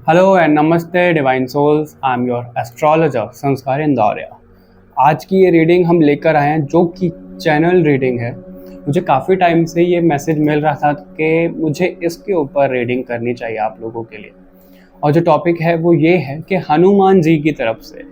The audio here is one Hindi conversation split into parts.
हेलो एंड नमस्ते divine souls. I am your astrologer Sanskar Indoria. आज की ये रीडिंग हम लेकर आए हैं जो कि चैनल रीडिंग है। मुझे काफ़ी टाइम से ये मैसेज मिल रहा था कि मुझे इसके ऊपर रीडिंग करनी चाहिए आप लोगों के लिए। और जो टॉपिक है वो ये है कि हनुमान जी की तरफ से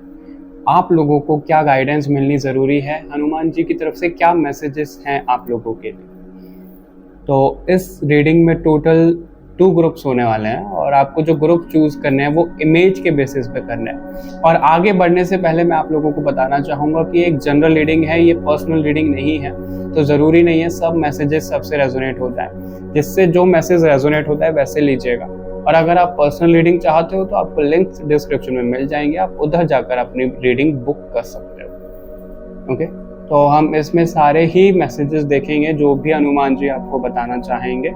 आप लोगों को क्या गाइडेंस मिलनी ज़रूरी है, हनुमान जी की तरफ से क्या मैसेजेस हैं आप लोगों के लिए। तो इस रीडिंग में टोटल 2 ग्रुप्स होने वाले हैं और आपको जो ग्रुप चूज करने हैं वो इमेज के बेसिस पे करने हैं। और आगे बढ़ने से पहले मैं आप लोगों को बताना चाहूँगा कि एक जनरल रीडिंग है, ये पर्सनल रीडिंग नहीं है। तो ज़रूरी नहीं है सब मैसेजेस सबसे रेजोनेट होता है, जिससे जो मैसेज रेजोनेट होता है वैसे लीजिएगा। और अगर आप पर्सनल रीडिंग चाहते हो तो आपको लिंक्स डिस्क्रिप्शन में मिल जाएंगे, आप उधर जाकर अपनी रीडिंग बुक कर सकते हो। ओके, तो हम इसमें सारे ही मैसेजेस देखेंगे जो भी हनुमान जी आपको बताना चाहेंगे।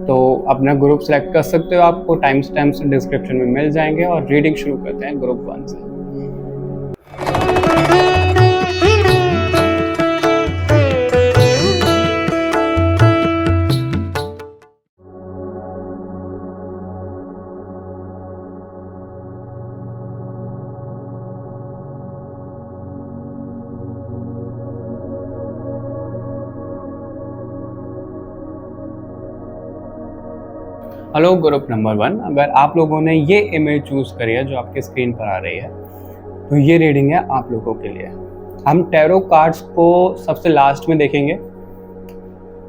तो अपना ग्रुप सेलेक्ट कर सकते हो, आपको टाइम स्टैम्प्स डिस्क्रिप्शन में मिल जाएंगे। और रीडिंग शुरू करते हैं ग्रुप 1 से। हेलो ग्रुप नंबर 1, अगर आप लोगों ने ये इमेज चूज करी है जो आपके स्क्रीन पर आ रही है तो ये रीडिंग है आप लोगों के लिए। हम टैरो कार्ड्स को सबसे लास्ट में देखेंगे।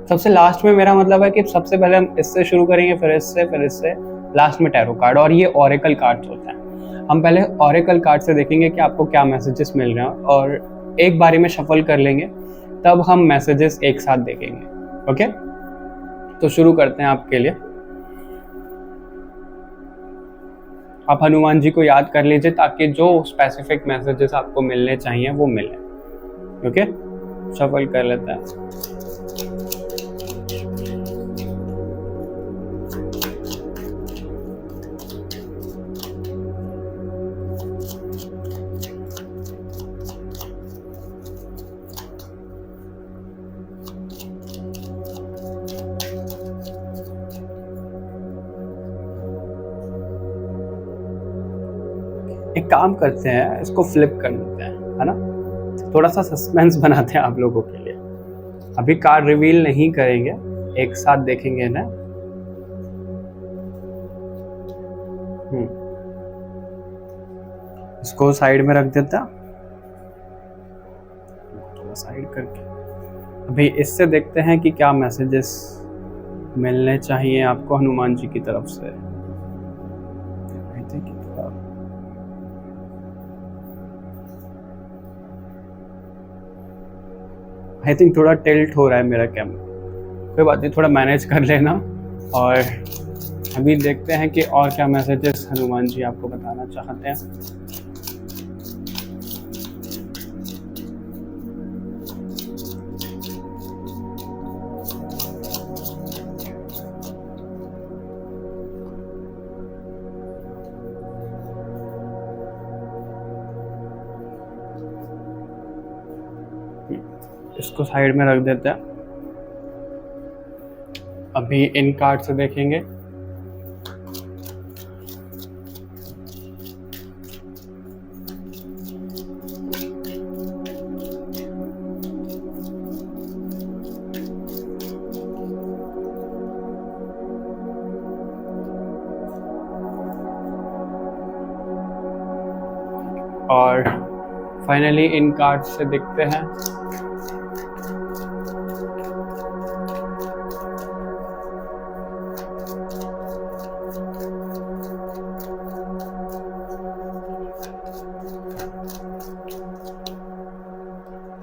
सबसे लास्ट में मेरा मतलब है कि सबसे पहले हम इससे शुरू करेंगे, फिर इससे लास्ट में टैरो कार्ड। और ये ओरेकल कार्ड्स होते हैं। हम पहले ओरेकल कार्ड से देखेंगे कि आपको क्या मैसेजेस मिल रहे हैं और एक बारी में शफल कर लेंगे, तब हम मैसेजेस एक साथ देखेंगे। ओके, तो शुरू करते हैं आपके लिए। आप हनुमान जी को याद कर लीजिए ताकि जो स्पेसिफिक मैसेजेस आपको मिलने चाहिए वो मिले। ओके, शफल कर लेते हैं। एक काम करते हैं, इसको फ्लिप कर देते हैं, है ना, थोड़ा सा सस्पेंस बनाते हैं आप लोगों के लिए। अभी कार्ड रिवील नहीं करेंगे, एक साथ देखेंगे ना। इसको साइड में रख देता, थोड़ा साइड करके। अभी इससे देखते हैं कि क्या मैसेजेस मिलने चाहिए आपको हनुमान जी की तरफ से। आई थिंक थोड़ा टिल्ट हो रहा है मेरा कैमरा, कोई बात नहीं, थोड़ा मैनेज कर लेना। और अभी देखते हैं कि और क्या मैसेजेस हनुमान जी आपको बताना चाहते हैं। इसको साइड में रख देते हैं। अभी इन कार्ड से देखेंगे। और फाइनली इन कार्ड से देखते हैं।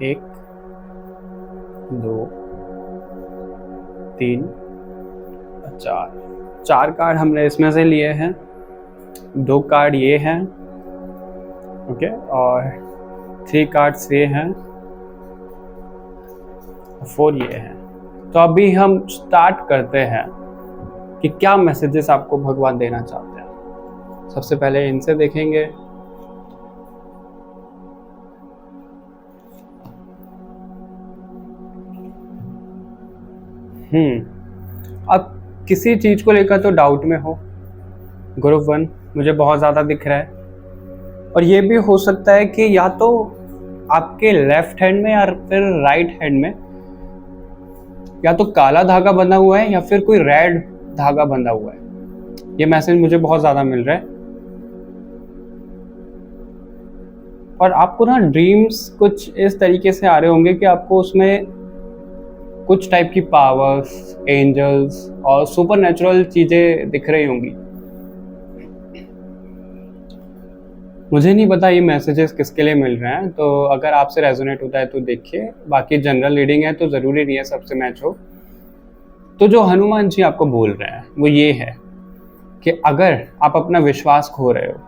एक, दो, तीन, चार कार्ड हमने इसमें से लिए हैं। 2 कार्ड ये हैं, ओके, और 3 कार्ड्स ये हैं, 4 ये हैं। तो अभी हम स्टार्ट करते हैं कि क्या मैसेजेस आपको भगवान देना चाहते हैं। सबसे पहले इनसे देखेंगे। आप किसी चीज को लेकर तो डाउट में हो, ग्रुप 1 मुझे बहुत ज़्यादा दिख रहा है, और ये भी हो सकता है कि या तो आपके लेफ्ट हैंड में या फिर राइट हैंड में या तो काला धागा बंधा हुआ है या फिर कोई रेड धागा बंधा हुआ है। ये मैसेज मुझे बहुत ज़्यादा मिल रहा है। और आपको ना ड्रीम्स कुछ इस तरीके से आ रहे होंगे कि आपको उसमें कुछ टाइप की पावर्स, एंजल्स और सुपरनैचुरल चीज़ें दिख रही होंगी। मुझे नहीं पता ये मैसेजेस किसके लिए मिल रहे हैं, तो अगर आपसे रेजोनेट होता है तो देखिए, बाकी जनरल रीडिंग है तो ज़रूरी नहीं है सबसे मैच हो। तो जो हनुमान जी आपको बोल रहे हैं वो ये है कि अगर आप अपना विश्वास खो रहे हो,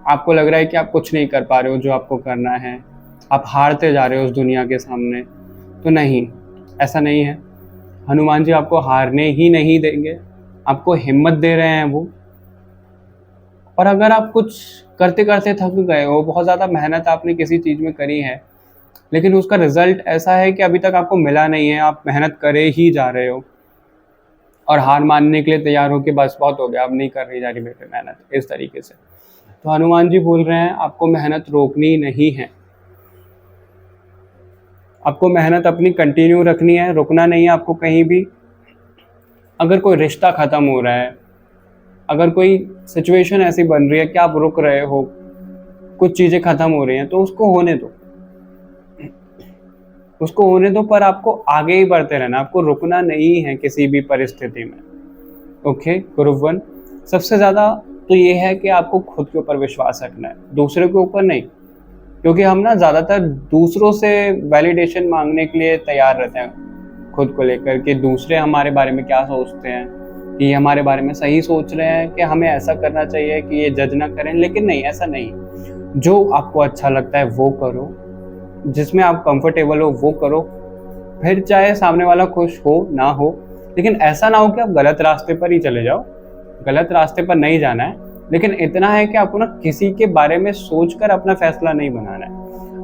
आपको लग रहा है कि आप कुछ नहीं कर पा रहे हो जो आपको करना है, आप हारते जा रहे हो उस दुनिया के सामने, तो नहीं, ऐसा नहीं है। हनुमान जी आपको हारने ही नहीं देंगे, आपको हिम्मत दे रहे हैं वो। और अगर आप कुछ करते करते थक गए हो, बहुत ज़्यादा मेहनत आपने किसी चीज़ में करी है लेकिन उसका रिजल्ट ऐसा है कि अभी तक आपको मिला नहीं है, आप मेहनत करे ही जा रहे हो और हार मानने के लिए तैयार हो कि बस बहुत हो गया, अब नहीं कर रही जा रही बेटे मेहनत, इस तरीके से, तो हनुमान जी बोल रहे हैं आपको मेहनत रोकनी नहीं है, आपको मेहनत अपनी कंटिन्यू रखनी है, रुकना नहीं है आपको कहीं भी। अगर कोई रिश्ता ख़त्म हो रहा है, अगर कोई सिचुएशन ऐसी बन रही है कि आप रुक रहे हो, कुछ चीज़ें ख़त्म हो रही हैं, तो उसको होने दो, उसको होने दो, पर आपको आगे ही बढ़ते रहना, आपको रुकना नहीं है किसी भी परिस्थिति में। ओके ग्रुप 1, सबसे ज़्यादा तो ये है कि आपको खुद के ऊपर विश्वास रखना है, दूसरे के ऊपर नहीं, क्योंकि हम ना ज़्यादातर दूसरों से वैलिडेशन मांगने के लिए तैयार रहते हैं खुद को लेकर, कि दूसरे हमारे बारे में क्या सोचते हैं, कि ये हमारे बारे में सही सोच रहे हैं, कि हमें ऐसा करना चाहिए कि ये जज ना करें, लेकिन नहीं, ऐसा नहीं। जो आपको अच्छा लगता है वो करो, जिसमें आप कंफर्टेबल हो वो करो, फिर चाहे सामने वाला खुश हो ना हो, लेकिन ऐसा ना हो कि आप गलत रास्ते पर ही चले जाओ। गलत रास्ते पर नहीं जाना है, लेकिन इतना है कि आपको ना किसी के बारे में सोचकर अपना फैसला नहीं बनाना है,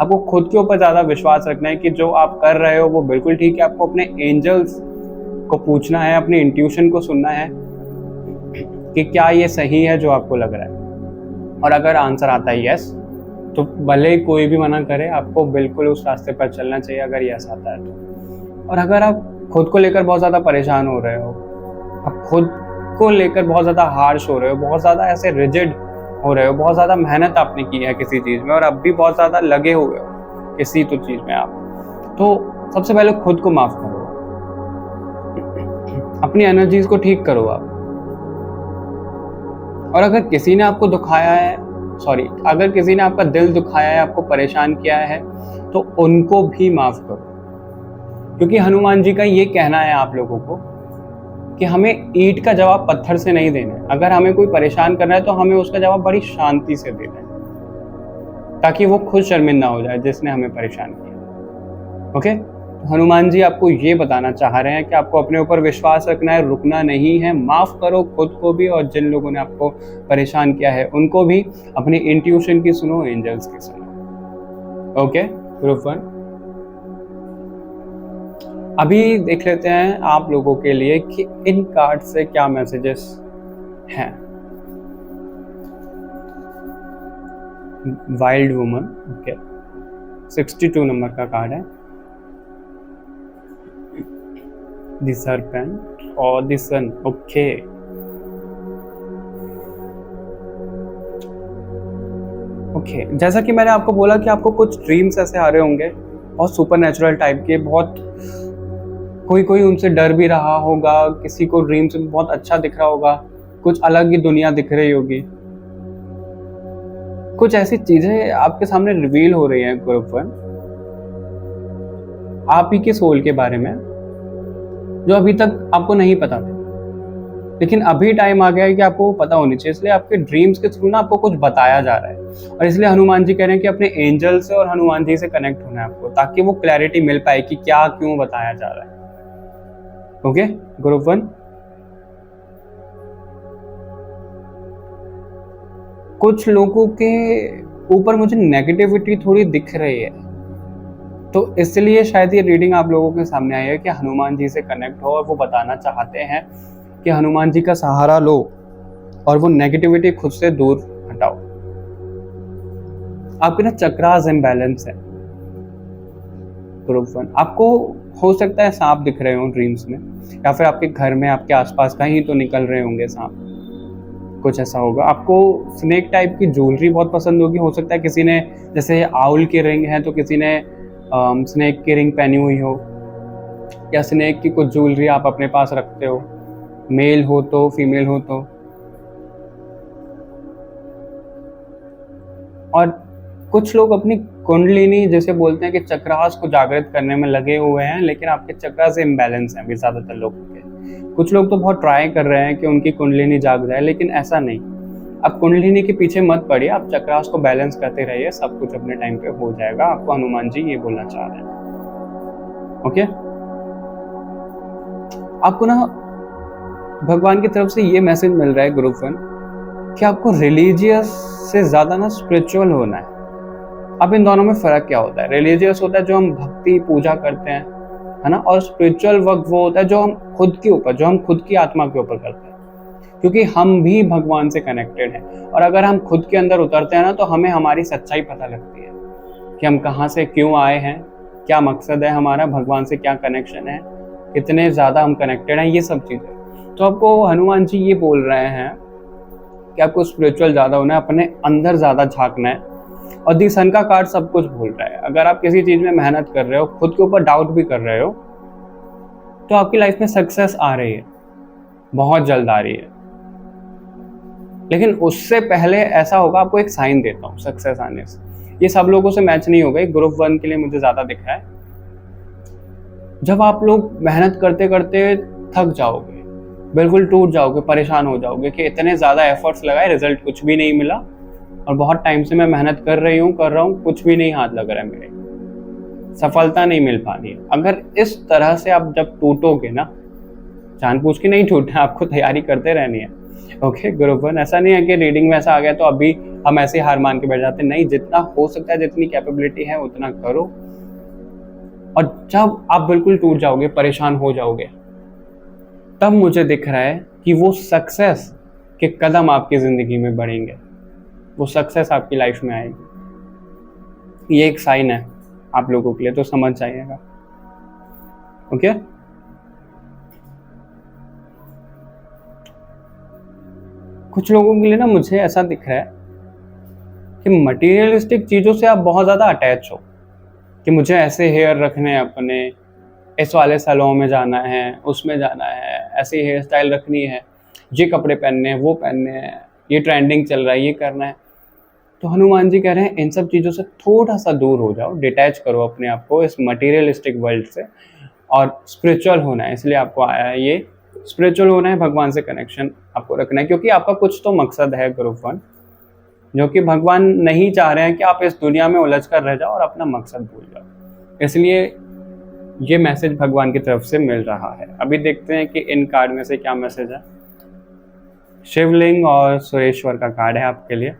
आपको खुद के ऊपर ज़्यादा विश्वास रखना है कि जो आप कर रहे हो वो बिल्कुल ठीक है। आपको अपने एंजल्स को पूछना है, अपनी इंट्यूशन को सुनना है कि क्या ये सही है जो आपको लग रहा है, और अगर आंसर आता है यस, तो भले कोई भी मना करे, आपको बिल्कुल उस रास्ते पर चलना चाहिए अगर यस आता है तो। और अगर आप खुद को लेकर बहुत ज़्यादा परेशान हो रहे हो, आप खुद को लेकर बहुत ज़्यादा हार्श हो रहे हो, बहुत ज़्यादा ऐसे रिजिड हो रहे हो, बहुत ज़्यादा मेहनत आपने की है किसी चीज़ में और अब भी बहुत ज़्यादा लगे हुए हो किसी तो चीज़ में आप, तो सबसे पहले खुद को माफ़ करो, अपनी एनर्जीज को ठीक करो आप। और अगर किसी ने आपको दुखाया है, अगर किसी ने आपका दिल दुखाया है, आपको परेशान किया है, तो उनको भी माफ़ करो, क्योंकि हनुमान जी का ये कहना है आप लोगों को कि हमें ईंट का जवाब पत्थर से नहीं देना है। अगर हमें कोई परेशान कर रहा है तो हमें उसका जवाब बड़ी शांति से देना है, ताकि वो खुद शर्मिंदा हो जाए जिसने हमें परेशान किया। ओके, हनुमान जी आपको ये बताना चाह रहे हैं कि आपको अपने ऊपर विश्वास रखना है, रुकना नहीं है, माफ़ करो खुद को भी और जिन लोगों ने आपको परेशान किया है उनको भी। अपनी इंट्यूशन की सुनो, एंजल्स की सुनो। ओके ग्रुप 1, अभी देख लेते हैं आप लोगों के लिए कि इन कार्ड से क्या मैसेजेस हैं। वाइल्ड वुमन, ओके, 62 नंबर का कार्ड है। द सर्पेंट और द सन, ओके। ओके, जैसा कि मैंने आपको बोला कि आपको कुछ ड्रीम्स ऐसे आ रहे होंगे बहुत सुपरनैचुरल टाइप के, बहुत कोई उनसे डर भी रहा होगा, किसी को ड्रीम्स में बहुत अच्छा दिख रहा होगा, कुछ अलग ही दुनिया दिख रही होगी, कुछ ऐसी चीजें आपके सामने रिवील हो रही हैं ग्रुप 1 आप ही के सोल के बारे में, जो अभी तक आपको नहीं पता था, लेकिन अभी टाइम आ गया है कि आपको पता होनी चाहिए। इसलिए आपके ड्रीम्स के थ्रू ना आपको कुछ बताया जा रहा है, और इसलिए हनुमान जी कह रहे हैं कि अपने एंजल से और हनुमान जी से कनेक्ट होना है आपको, ताकि वो क्लैरिटी मिल पाए कि क्या क्यों बताया जा रहा है। ओके ग्रुप 1, कुछ लोगों के ऊपर मुझे नेगेटिविटी थोड़ी दिख रही है, तो इसलिए शायद ये रीडिंग आप लोगों के सामने आई है कि हनुमान जी से कनेक्ट हो, और वो बताना चाहते हैं कि हनुमान जी का सहारा लो, और वो नेगेटिविटी खुद से दूर हटाओ। आपके ना चक्रास इम्बैलेंस है। ग्रुप 1, आपको हो सकता है सांप दिख रहे हो ड्रीम्स में, या फिर आपके घर में आपके आसपास कहीं तो निकल रहे होंगे सांप, कुछ ऐसा होगा। आपको स्नेक टाइप की ज्वेलरी बहुत पसंद होगी। हो सकता है किसी ने, जैसे आउल की रिंग है तो किसी ने स्नेक की रिंग पहनी हुई हो, या स्नेक की कुछ ज्वेलरी आप अपने पास रखते हो, मेल हो तो फीमेल हो तो। और कुछ लोग अपनी कुंडलिनी जैसे बोलते हैं कि चक्रास को जागृत करने में लगे हुए हैं, लेकिन आपके चक्रा से इम्बैलेंस है अभी ज़्यादातर लोगों के। कुछ लोग तो बहुत ट्राई कर रहे हैं कि उनकी कुंडलिनी जाग जाए, लेकिन ऐसा नहीं। आप कुंडलिनी के पीछे मत पड़िए, आप चक्रास को बैलेंस करते रहिए, सब कुछ अपने टाइम पे हो जाएगा। आपको हनुमान जी ये बोलना चाह रहे हैं। ओके, आपको ना भगवान की तरफ से ये मैसेज मिल रहा है ग्रुप 1 कि आपको रिलीजियस से ज़्यादा ना स्पिरिचुअल होना है। अब इन दोनों में फ़र्क क्या होता है? रिलीजियस होता है जो हम भक्ति पूजा करते हैं, है ना, और स्पिरिचुअल वर्क वो होता है जो हम खुद के ऊपर, जो हम खुद की आत्मा के ऊपर करते हैं, क्योंकि हम भी भगवान से कनेक्टेड हैं। और अगर हम खुद के अंदर उतरते हैं ना, तो हमें हमारी सच्चाई पता लगती है कि हम कहाँ से क्यों आए हैं, क्या मकसद है हमारा, भगवान से क्या कनेक्शन है, कितने ज़्यादा हम कनेक्टेड हैं, ये सब चीज़ें। तो आपको हनुमान जी ये बोल रहे हैं कि आपको स्पिरिचुअल ज़्यादा होना है, अपने अंदर ज़्यादा झांकना है। और दी सन का कार्ड सब कुछ बोल रहा है। अगर आप किसी चीज़ में मेहनत कर रहे हो, खुद के ऊपर डाउट भी कर रहे हो, तो आपकी लाइफ में सक्सेस आ रही है, बहुत जल्द आ रही है। लेकिन उससे पहले ऐसा होगा, आपको एक साइन देता हूँ सक्सेस आने से। ये सब लोगों से मैच नहीं होगा, ग्रुप 1 के लिए मुझे ज़्यादा दिख रहा है। जब आप लोग मेहनत करते करते थक जाओगे, बिल्कुल टूट जाओगे, परेशान हो जाओगे कि इतने ज़्यादा एफर्ट्स लगाए, रिजल्ट कुछ भी नहीं मिला, और बहुत टाइम से मैं मेहनत कर रहा हूँ, कुछ भी नहीं हाथ लग रहा है मेरे, सफलता नहीं मिल पा रही है। अगर इस तरह से आप जब टूटोगे ना, जानबूझ के नहीं टूटना, आपको तैयारी करते रहनी है। ओके ग्रुप 1, ऐसा नहीं है कि रीडिंग में ऐसा आ गया तो अभी हम ऐसे हार मान के बैठ जाते, नहीं, जितना हो सकता है, जितनी कैपेबिलिटी है उतना करो। और जब आप बिल्कुल टूट जाओगे, परेशान हो जाओगे, तब मुझे दिख रहा है कि वो सक्सेस के कदम आपकी जिंदगी में बढ़ेंगे, वो सक्सेस आपकी लाइफ में आएगी। ये एक साइन है आप लोगों के लिए, तो समझ जाइएगा। ओके, कुछ लोगों के लिए ना मुझे ऐसा दिख रहा है कि मटेरियलिस्टिक चीज़ों से आप बहुत ज़्यादा अटैच हो, कि मुझे ऐसे हेयर रखने हैं अपने, इस वाले सैलून में जाना है, उसमें जाना है, ऐसी हेयर स्टाइल रखनी है, ये कपड़े पहनने हैं, वो पहनने हैं, ये ट्रेंडिंग चल रहा है, ये करना है। तो हनुमान जी कह रहे हैं इन सब चीज़ों से थोड़ा सा दूर हो जाओ, डिटैच करो अपने आप को इस मटेरियलिस्टिक वर्ल्ड से, और स्पिरिचुअल होना है। इसलिए आपको आया है ये, स्पिरिचुअल होना है, भगवान से कनेक्शन आपको रखना है, क्योंकि आपका कुछ तो मकसद है ग्रुप 1, जो कि भगवान नहीं चाह रहे हैं कि आप इस दुनिया में उलझ कर रह जाओ और अपना मकसद भूल जाओ। इसलिए ये मैसेज भगवान की तरफ से मिल रहा है। अभी देखते हैं कि इन कार्ड में से क्या मैसेज है। शिवलिंग और सुरेश्वर का कार्ड है आपके लिए।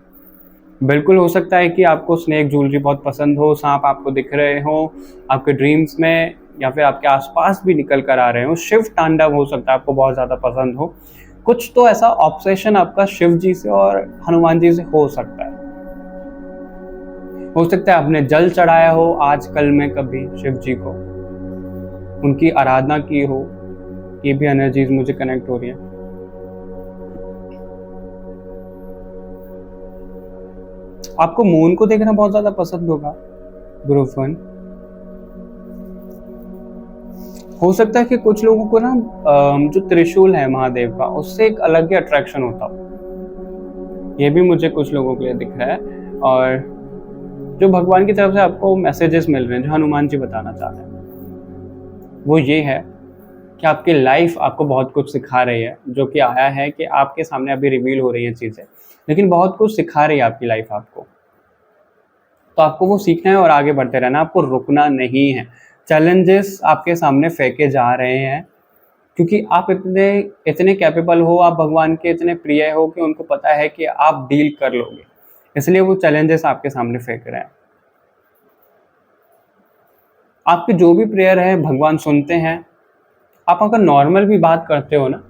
बिल्कुल हो सकता है कि आपको स्नेक ज्वेलरी बहुत पसंद हो, सांप आपको दिख रहे हो आपके ड्रीम्स में, या फिर आपके आसपास भी निकल कर आ रहे हो। शिव तांडव हो सकता है आपको बहुत ज़्यादा पसंद हो। कुछ तो ऐसा ऑब्सेशन आपका शिव जी से और हनुमान जी से हो सकता है। हो सकता है आपने जल चढ़ाया हो आज कल में कभी शिव जी को, उनकी आराधना की हो। ये भी एनर्जीज मुझे कनेक्ट हो रही है। आपको मून को देखना बहुत ज्यादा पसंद होगा ग्रुप 1। हो सकता है कि कुछ लोगों को ना जो त्रिशूल है महादेव का, उससे एक अलग ही अट्रैक्शन होता हो। ये भी मुझे कुछ लोगों के लिए दिख रहा है। और जो भगवान की तरफ से आपको मैसेजेस मिल रहे हैं, जो हनुमान जी बताना चाह रहे हैं, वो ये है कि आपकी लाइफ आपको बहुत कुछ सिखा रही है। जो कि आया है कि आपके सामने अभी रिवील हो रही हैं चीज़ें, लेकिन बहुत कुछ सिखा रही है आपकी लाइफ आपको। तो आपको वो सीखना है और आगे बढ़ते रहना, आपको रुकना नहीं है। चैलेंजेस आपके सामने फेंके जा रहे हैं, क्योंकि आप इतने कैपेबल हो, आप भगवान के इतने प्रिय हो कि उनको पता है कि आप डील कर लोगे, इसलिए वो चैलेंजेस आपके सामने फेंक रहे हैं। आपकी जो भी प्रेयर है भगवान सुनते हैं। आप अगर नॉर्मल भी बात करते हो ना,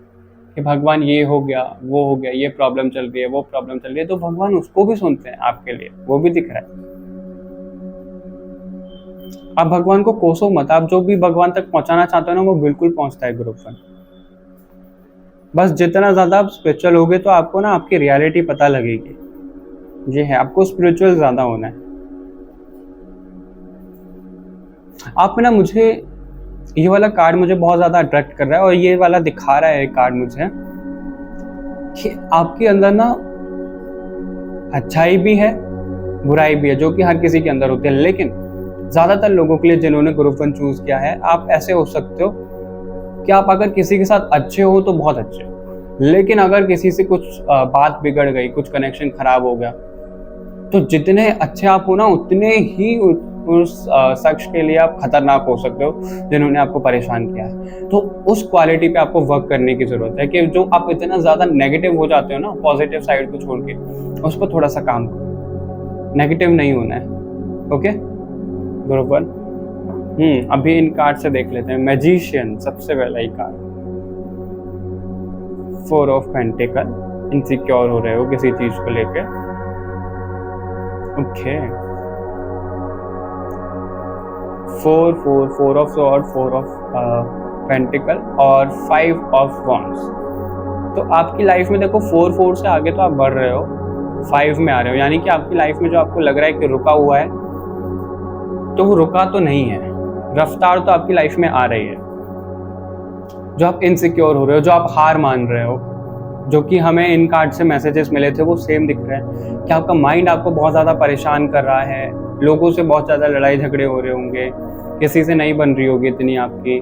कि भगवान ये हो गया, वो हो गया, ये प्रॉब्लम चल रही है, वो प्रॉब्लम चल रही है, तो भगवान उसको भी सुनते हैं आपके लिए, वो भी दिख रहा है। आप भगवान को कोसो मत, आप जो भी भगवान तक पहुंचाना चाहते हो ना वो बिल्कुल पहुंचता है ग्रुप वन। बस जितना ज्यादा आप स्पिरिचुअल होगे तो आपको ना आपकी रियलिटी पता लगेगी। ये है, आपको स्पिरिचुअल ज्यादा होना है। आप ना, मुझे ये वाला कार्ड मुझे बहुत ज्यादा अट्रैक्ट कर रहा है और ये वाला दिखा रहा है कार्ड मुझे कि आपके अंदर ना अच्छाई भी है, बुराई भी है, जो कि हर किसी के अंदर होती है। लेकिन ज्यादातर लोगों के लिए जिन्होंने ग्रुप वन चूज किया है, आप ऐसे हो सकते हो कि आप अगर किसी के साथ अच्छे हो तो बहुत अच्छे, लेकिन अगर किसी से कुछ बात बिगड़ गई, कुछ कनेक्शन खराब हो गया, तो जितने अच्छे आप हो ना उतने ही उस शख्स के लिए आप खतरनाक हो सकते हो जिन्होंने आपको परेशान किया है। तो उस क्वालिटी पे आपको वर्क करने की जरूरत है कि जो आप इतना ज्यादा नेगेटिव हो जाते हो ना, पॉजिटिव साइड को छोड़ के उस पर थोड़ा सा काम करो, नेगेटिव नहीं होना है। Okay group one. अभी इन कार्ड से देख लेते हैं। मैजिशियन सबसे पहला ही कार्ड, 4 ऑफ पेंटिकल, इनसिक्योर हो रहे हो किसी चीज को लेके। Okay 4 of sword, 4 of pentacle और 5 ऑफ वॉन्ड्स। तो आपकी लाइफ में देखो 4 से आगे तो आप बढ़ रहे हो, 5 में आ रहे हो, यानी कि आपकी लाइफ में जो आपको लग रहा है कि रुका हुआ है, तो वो रुका तो नहीं है, रफ्तार तो आपकी लाइफ में आ रही है। जो आप इनसिक्योर हो रहे हो, जो आप हार मान रहे हो, जो कि हमें इन कार्ड से मैसेजेस मिले थे वो सेम दिख रहे हैं कि आपका माइंड आपको बहुत ज़्यादा परेशान कर रहा है, लोगों से बहुत ज़्यादा लड़ाई झगड़े हो रहे होंगे, किसी से नहीं बन रही होगी इतनी आपकी,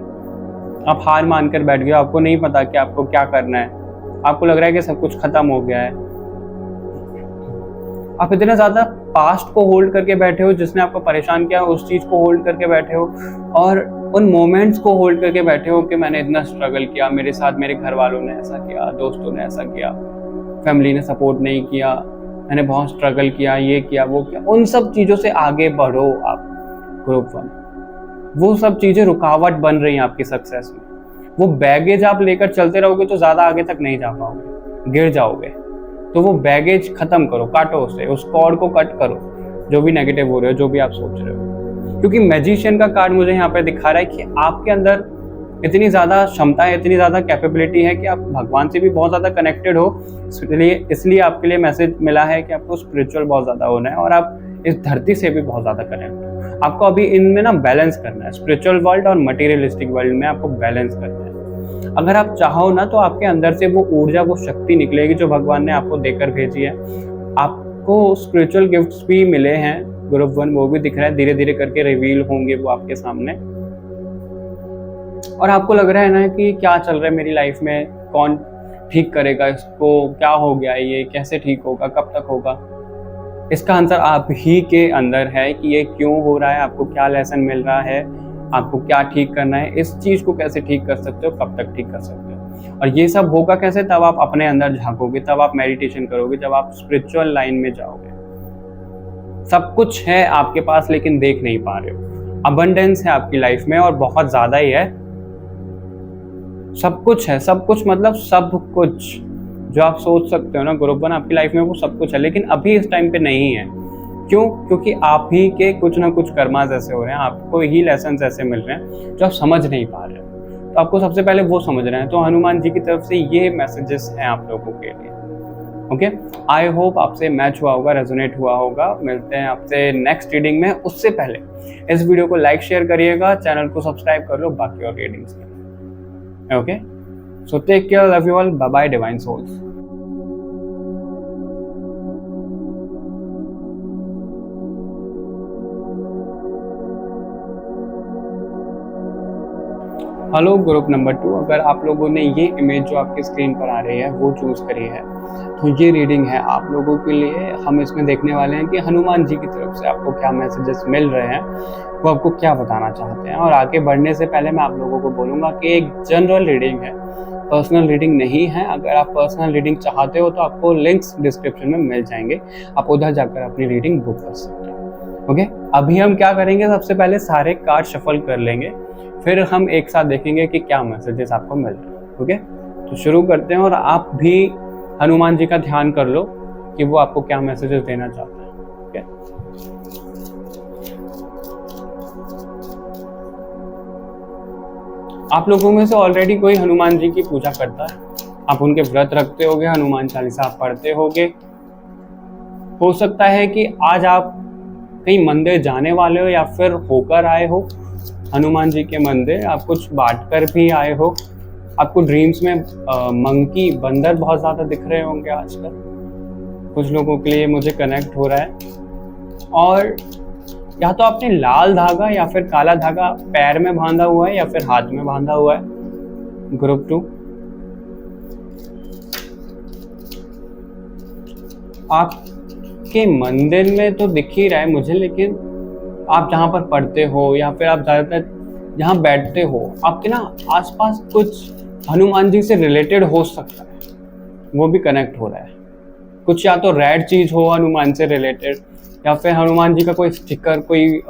आप हार मान कर बैठ गए, आपको नहीं पता कि आपको क्या करना है, आपको लग रहा है कि सब कुछ खत्म हो गया है। आप इतने ज़्यादा पास्ट को होल्ड करके बैठे हो, जिसने आपको परेशान किया उस चीज़ को होल्ड करके बैठे हो, और उन मोमेंट्स को होल्ड करके बैठे हो कि मैंने इतना स्ट्रगल किया, मेरे साथ मेरे घर वालों ने ऐसा किया, दोस्तों ने ऐसा किया, फैमिली ने सपोर्ट नहीं किया, मैंने बहुत स्ट्रगल किया, ये किया वो किया। उन सब चीज़ों से आगे बढ़ो आप ग्रुप वन। वो सब चीज़ें रुकावट बन रही हैं आपकी सक्सेस में। वो बैगेज आप लेकर चलते रहोगे तो ज़्यादा आगे तक नहीं जा पाओगे, गिर जाओगे। तो वो बैगेज खत्म करो, काटो उससे, उस कॉर्ड को कट करो, जो भी नेगेटिव हो रहे हो, जो भी आप सोच रहे हो। क्योंकि मैजिशियन का कार्ड मुझे यहाँ पे दिखा रहा है कि आपके अंदर इतनी ज़्यादा क्षमता है, इतनी ज़्यादा कैपेबिलिटी है कि आप भगवान से भी बहुत ज़्यादा कनेक्टेड हो। इसलिए आपके लिए मैसेज मिला है कि आपको स्पिरिचुअल बहुत ज़्यादा होना है और आप इस धरती से भी बहुत ज़्यादा कनेक्ट हो। आपको अभी इनमें ना बैलेंस करना है, स्पिरिचुअल वर्ल्ड और मटेरियलिस्टिक वर्ल्ड में आपको बैलेंस करना है। अगर आप चाहो ना तो आपके अंदर से वो ऊर्जा, वो शक्ति निकलेगी जो भगवान ने आपको देकर भेजी है। आपको स्पिरिचुअल गिफ्ट्स भी मिले हैं ग्रुप वन, वो भी दिख रहा है, धीरे धीरे करके रिवील होंगे वो आपके सामने। और आपको लग रहा है ना कि क्या चल रहा है मेरी लाइफ में, कौन ठीक करेगा इसको, क्या हो गया ये, कैसे ठीक होगा, कब तक होगा? इसका आंसर आप ही के अंदर है कि ये क्यों हो रहा है, आपको क्या लेसन मिल रहा है, आपको क्या ठीक करना है, इस चीज को कैसे ठीक कर सकते हो, कब तक ठीक कर सकते हो। और ये सब होगा कैसे? तब आप अपने अंदर झांकोगे, तब आप मेडिटेशन करोगे, जब आप स्पिरिचुअल लाइन में जाओगे। सब कुछ है आपके पास लेकिन देख नहीं पा रहे हो। अबंडेंस है आपकी लाइफ में और बहुत ज्यादा ही है। सब कुछ है, सब कुछ मतलब सब कुछ जो आप सोच सकते हो ना ग्रुप वन, आपकी लाइफ में वो सब कुछ है, लेकिन अभी इस टाइम पे नहीं है। क्यों? क्योंकि आप ही के कुछ ना कुछ कर्मास ऐसे हो रहे हैं, आपको ही लेसन ऐसे मिल रहे हैं जो आप समझ नहीं पा रहे हो। तो आपको सबसे पहले वो समझ रहे हैं। तो हनुमान जी की तरफ से ये मैसेजेस हैं आप लोगों के लिए। ओके, आई होप आपसे मैच हुआ होगा, रेजोनेट हुआ होगा। मिलते हैं आपसे नेक्स्ट रीडिंग में। उससे पहले इस वीडियो को लाइक शेयर करिएगा, चैनल को सब्सक्राइब कर लो बाकी और रीडिंग्स के लिए। Okay, so take care, love you all, bye bye divine souls. Hello group number 2, अगर आप लोगों ने ये इमेज जो आपकी स्क्रीन पर आ रही है वो चूज करी है, तो ये रीडिंग है आप लोगों के लिए। हम इसमें देखने वाले हैं कि हनुमान जी की तरफ से आपको क्या मैसेजेस मिल रहे हैं, वो आपको क्या बताना चाहते हैं। और आगे बढ़ने से पहले मैं आप लोगों को बोलूँगा कि एक जनरल रीडिंग है, पर्सनल रीडिंग नहीं है। अगर आप पर्सनल रीडिंग चाहते हो तो आपको लिंक्स डिस्क्रिप्शन में मिल जाएंगे, आप उधर जाकर अपनी रीडिंग बुक कर सकते हैं। ओके, अभी हम क्या करेंगे, सबसे पहले सारे कार्ड शफल कर लेंगे, फिर हम एक साथ देखेंगे कि क्या मैसेजेस आपको मिल रहे हैं। ओके, तो शुरू करते हैं और आप भी हनुमान जी का ध्यान कर लो कि वो आपको क्या मैसेजेस देना चाहते हैं। ओके, आप लोगों में से ऑलरेडी कोई हनुमान जी की पूजा करता है, आप उनके व्रत रखते होगे, हनुमान चालीसा आप पढ़ते होगे। हो सकता है कि आज आप कहीं मंदिर जाने वाले हो या फिर होकर आए हो हनुमान जी के मंदिर, आप कुछ बांट कर भी आए हो। आपको ड्रीम्स में मंकी बंदर बहुत ज़्यादा दिख रहे होंगे आजकल, कुछ लोगों के लिए मुझे कनेक्ट हो रहा है। और या तो आपने लाल धागा या फिर काला धागा पैर में बांधा हुआ है या फिर हाथ में बांधा हुआ है। ग्रुप 2, आपके मंदिर में तो दिख ही रहा है मुझे, लेकिन आप जहाँ पर पढ़ते हो या फिर आप ज़्यादातर जहाँ बैठते हो, आपके ना आसपास कुछ हनुमान जी से रिलेटेड हो सकता है, वो भी कनेक्ट हो रहा है। कुछ या तो रेड चीज़ हो हनुमान से रिलेटेड, या फिर हनुमान जी का कोई स्टिकर, कोई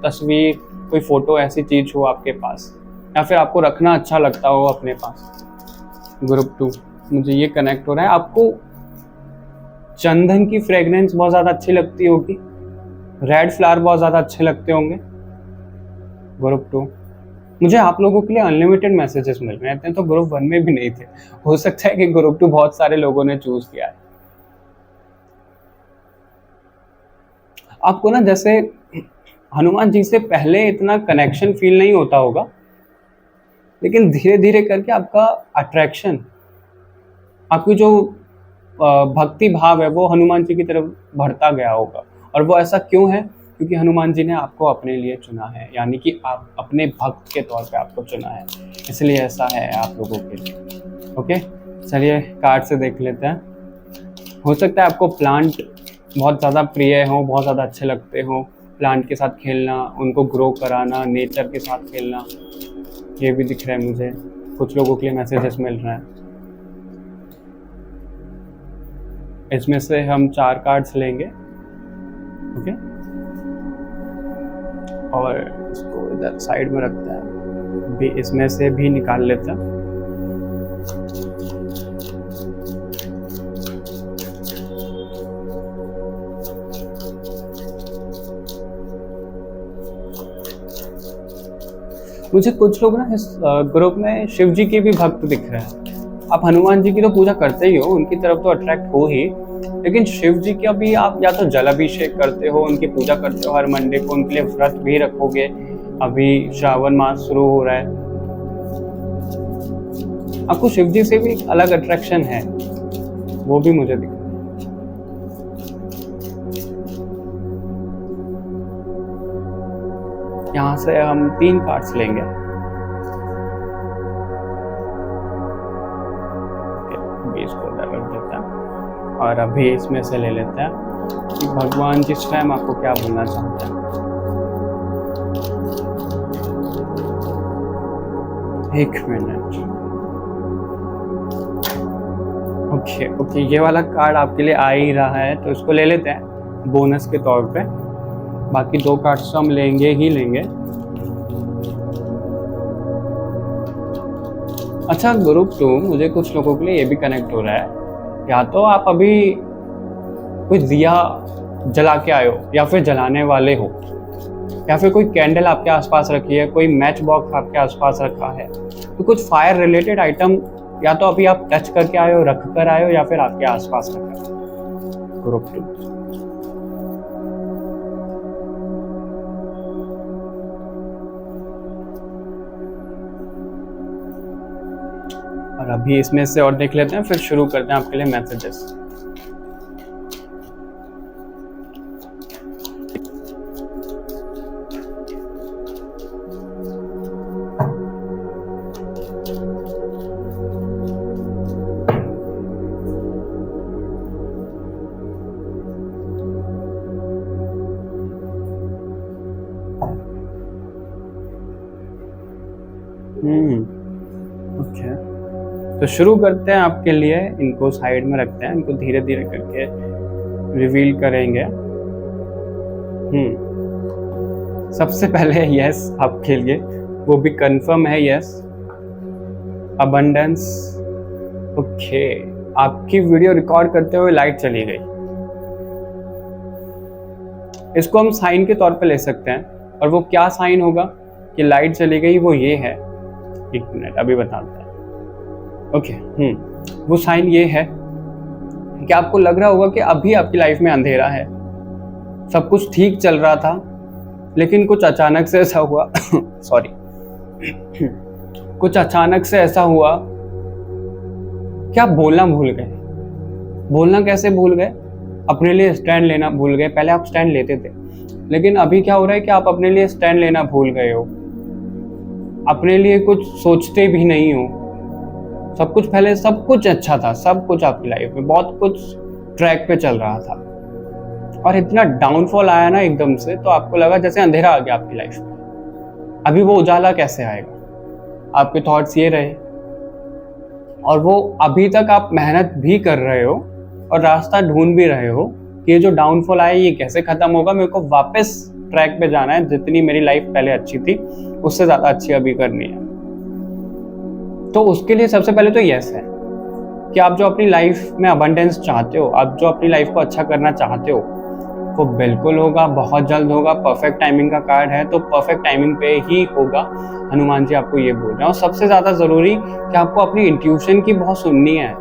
तस्वीर, कोई फोटो, ऐसी चीज़ हो आपके पास, या फिर आपको रखना अच्छा लगता हो अपने पास। ग्रुप 2, मुझे ये कनेक्ट हो रहा है। आपको चंदन की फ्रेग्रेंस बहुत ज़्यादा अच्छी लगती होगी, रेड फ्लावर बहुत ज़्यादा अच्छे लगते होंगे। ग्रुप 2, मुझे आप लोगों के लिए अनलिमिटेड मैसेजेस मिल रहे हैं, तो ग्रुप 1 में भी नहीं थे। हो सकता है कि ग्रुप 2 बहुत सारे लोगों ने चूज किया है। आपको ना जैसे हनुमान जी से पहले इतना कनेक्शन फील नहीं होता होगा, लेकिन धीरे धीरे करके आपका अट्रैक्शन, आपकी जो भक्ति भाव है वो हनुमान जी की तरफ बढ़ता गया होगा। और वो ऐसा क्यों है? क्योंकि हनुमान जी ने आपको अपने लिए चुना है, यानी कि आप अपने भक्त के तौर पे आपको चुना है, इसलिए ऐसा है आप लोगों के लिए। ओके, चलिए कार्ड से देख लेते हैं। हो सकता है आपको प्लांट बहुत ज़्यादा प्रिय हो, बहुत ज़्यादा अच्छे लगते हो, प्लांट के साथ खेलना, उनको ग्रो कराना, नेचर के साथ खेलना, ये भी दिख रहा है मुझे। कुछ लोगों के लिए मैसेजेस मिल रहे हैं। इसमें से हम 4 कार्ड्स लेंगे। ओके, और इसको इधर साइड में रखते हैं, भी इसमें से भी निकाल लेते हैं। मुझे कुछ लोग ना इस ग्रुप में शिव जी के भी भक्त दिख रहे हैं। आप हनुमान जी की तो पूजा करते ही हो, उनकी तरफ तो अट्रैक्ट हो ही, लेकिन शिव जी का भी आप या तो जलाभिषेक करते हो, उनकी पूजा करते हो हर मंडे को, उनके लिए व्रत भी रखोगे। अभी श्रावण मास शुरू हो रहा है, आपको शिव जी से भी अलग अट्रैक्शन है, वो भी मुझे दिख रहा है। यहाँ से हम 3 कार्ड्स लेंगे। इसको रख देते हैं और अभी इसमें से ले लेते हैं कि भगवान जिस टाइम आपको क्या बोलना चाहते हैं। एक मिनट। ओके, ये वाला कार्ड आपके लिए आ ही रहा है, तो इसको ले लेते हैं बोनस के तौर पे। बाकी 2 कार्ड्स तो हम लेंगे ही लेंगे। अच्छा, ग्रुप 2, मुझे कुछ लोगों के लिए ये भी कनेक्ट हो रहा है, या तो आप अभी कोई दिया जला के आए हो, या फिर जलाने वाले हो, या फिर कोई कैंडल आपके आसपास रखी है, कोई मैच बॉक्स आपके आसपास रखा है। तो कुछ फायर रिलेटेड आइटम या तो अभी आप टच करके आए हो, रख कर आए हो, या फिर आपके आसपास रखा है। ग्रुप 2, और अभी इसमें से और देख लेते हैं, फिर शुरू करते हैं आपके लिए मैसेजेस। ओके, तो शुरू करते हैं आपके लिए। इनको साइड में रखते हैं, इनको धीरे धीरे करके रिवील करेंगे। सबसे पहले यस आपके लिए, वो भी कंफर्म है यस। अबंडेंस, ओके, आपकी वीडियो रिकॉर्ड करते हुए लाइट चली गई। इसको हम साइन के तौर पे ले सकते हैं, और वो क्या साइन होगा कि लाइट चली गई, वो ये है, एक मिनट अभी बताते हैं। ओके, वो साइन ये है कि आपको लग रहा होगा कि अभी आपकी लाइफ में अंधेरा है, सब कुछ ठीक चल रहा था, लेकिन कुछ अचानक से ऐसा हुआ सॉरी कुछ अचानक से ऐसा हुआ कि आप बोलना भूल गए। बोलना कैसे भूल गए? अपने लिए स्टैंड लेना भूल गए। पहले आप स्टैंड लेते थे, लेकिन अभी क्या हो रहा है कि आप अपने लिए स्टैंड लेना भूल गए हो, अपने लिए कुछ सोचते भी नहीं हो। सब कुछ पहले सब कुछ अच्छा था, सब कुछ आपकी लाइफ में बहुत कुछ ट्रैक पे चल रहा था, और इतना डाउनफॉल आया ना एकदम से, तो आपको लगा जैसे अंधेरा आ गया आपकी लाइफ में। अभी वो उजाला कैसे आएगा? आपके थॉट्स ये रहे, और वो अभी तक आप मेहनत भी कर रहे हो और रास्ता ढूंढ भी रहे हो कि ये जो डाउनफॉल आया ये कैसे खत्म होगा, मेरे को वापस ट्रैक पे जाना है, जितनी मेरी लाइफ पहले अच्छी थी उससे ज्यादा अच्छी अभी करनी है। तो उसके लिए सबसे पहले तो यस है कि आप जो अपनी लाइफ में अबंडेंस चाहते हो, आप जो अपनी लाइफ को अच्छा करना चाहते हो, वो बिल्कुल होगा, बहुत जल्द होगा। परफेक्ट टाइमिंग का कार्ड है, तो परफेक्ट टाइमिंग पे ही होगा। हनुमान जी आपको ये बोल रहे हैं। और सबसे ज्यादा जरूरी कि आपको अपनी इंट्यूशन की बहुत सुननी है।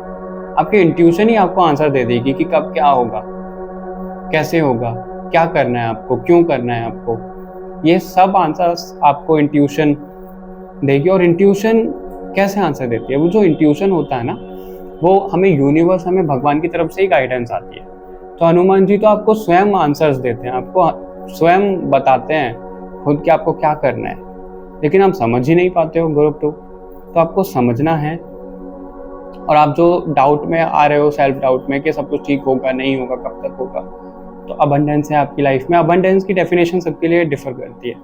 आपकी इंट्यूशन ही आपको आंसर दे देगी कि कब क्या होगा, कैसे होगा, क्या करना है आपको, क्यों करना है आपको। ये सब आंसर्स आपको इंट्यूशन देगी। और इंट्यूशन कैसे आंसर देती है? वो जो इंट्यूशन होता है ना, वो हमें यूनिवर्स, हमें भगवान की तरफ से ही गाइडेंस आती है। तो हनुमान जी तो आपको स्वयं आंसर्स देते हैं, आपको स्वयं बताते हैं खुद कि आपको क्या करना है, लेकिन आप समझ ही नहीं पाते हो ग्रुप 2। तो आपको समझना है। और आप जो डाउट में आ रहे हो, सेल्फ डाउट में कि सब कुछ ठीक होगा, नहीं होगा, कब तक होगा, तो अबंडेंस है आपकी लाइफ में। अबंडेंस की डेफिनेशन सबके लिए डिफर करती है,